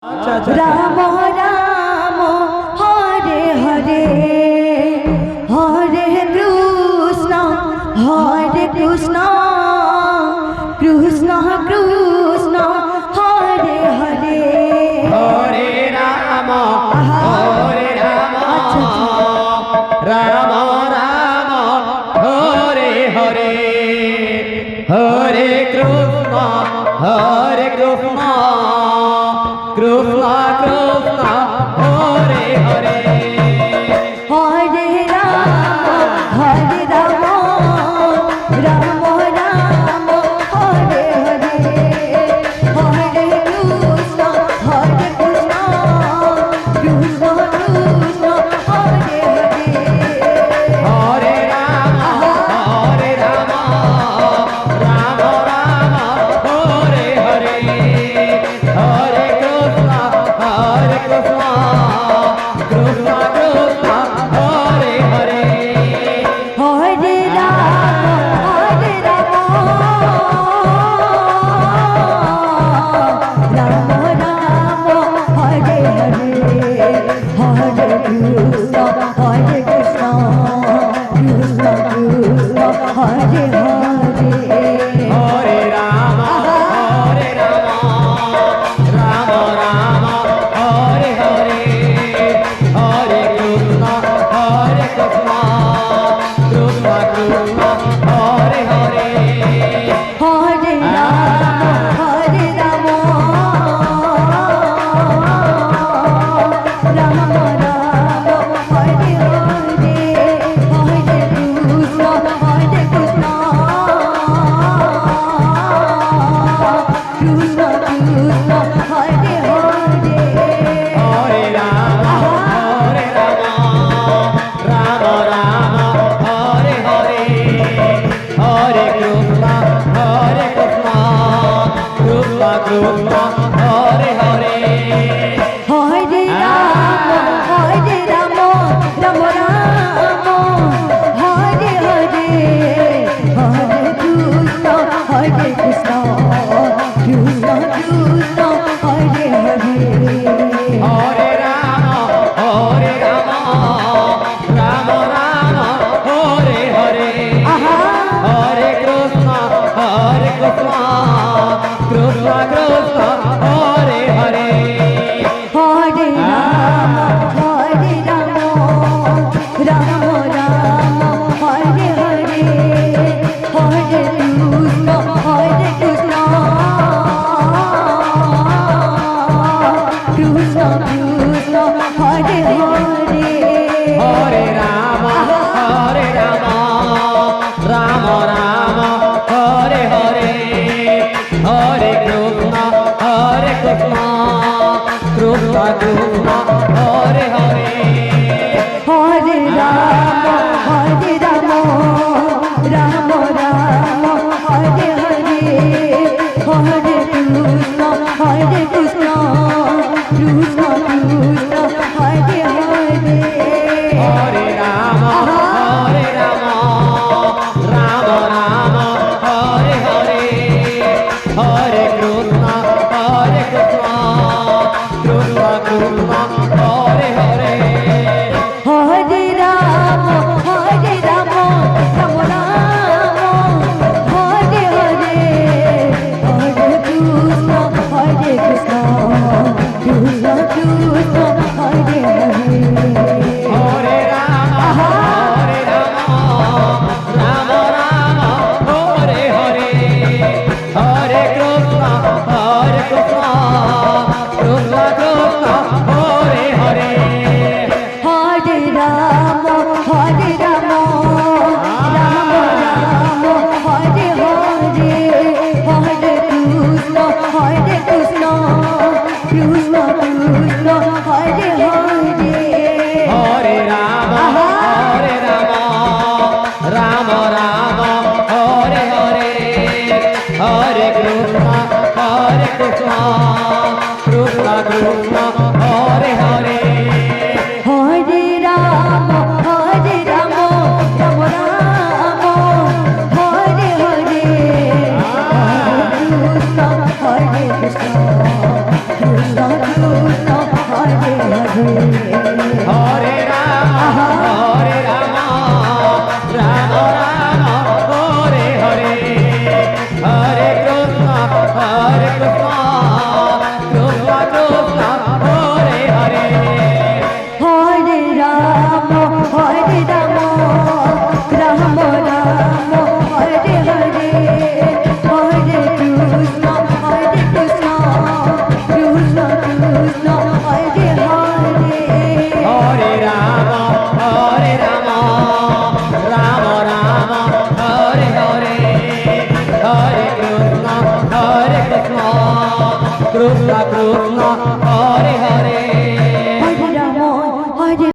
Ram Ram Hare Hare Hare Krishna Krishna Krishna Hare Hare Hare Ram Ram Ram Hare Hare Hare Krishna Krishna Krishna Hare Hare Hare Ram Ram Ram Hare Hare Hare Krishna Krishna Krishna Hare Hare Hare Ram Ram Ram Hare Hare Hare Krishna Krishna Krishna Krishna Hare Hare Hare Ram Ram Ram Hare Hare Hare Krishna Krishna Krishna Hare Hare Hare Ram Ram Ram Hare Hare Hare Krishna Krishna Krishna Krishna Hare Hare Hare Ram Ram Ram Hare Hare Hare Krishna Krishna Krishna Krishna Hare Hare Hare Ram Ram Ram Hare Hare Hare Krishna Krishna Krishna Krishna Hare Hare Hare Ram Ram Ram Hare Hare Hare Krishna Krishna Krishna Krishna Hare Hare Hare Ram Ram Ram Hare Hare Hare Krishna Krishna Krishna Krishna Hare Hare Hare Ram Ram Ram Hare Hare Hare Krishna Krishna Krishna Krishna Hare Hare Hare Ram Ram Ram Hare Hare Hare Krishna Krishna Krishna Krishna Hare Hare Hare Ram Ram Ram Hare Hare Hare Krishna Krishna Krishna Krishna Hare Hare Hare Ram Ram Ram Hare Hare Hare Krishna Krishna Krishna Krishna Hare Hare Hare Ram Ram Ram Hare Hare Hare Krishna Krishna Krishna Krishna Hare Hare Hare Ram Ram Ram Hare Hare Hare Krishna Krishna Krishna Krishna Hare Hare Hare Ram Ram Ram Hare Hare Hare Krishna Krishna Krishna Krishna Hare Hare Hare Ram Ram Ram Hare Hare Hare Krishna Krishna Krishna Krishna Hare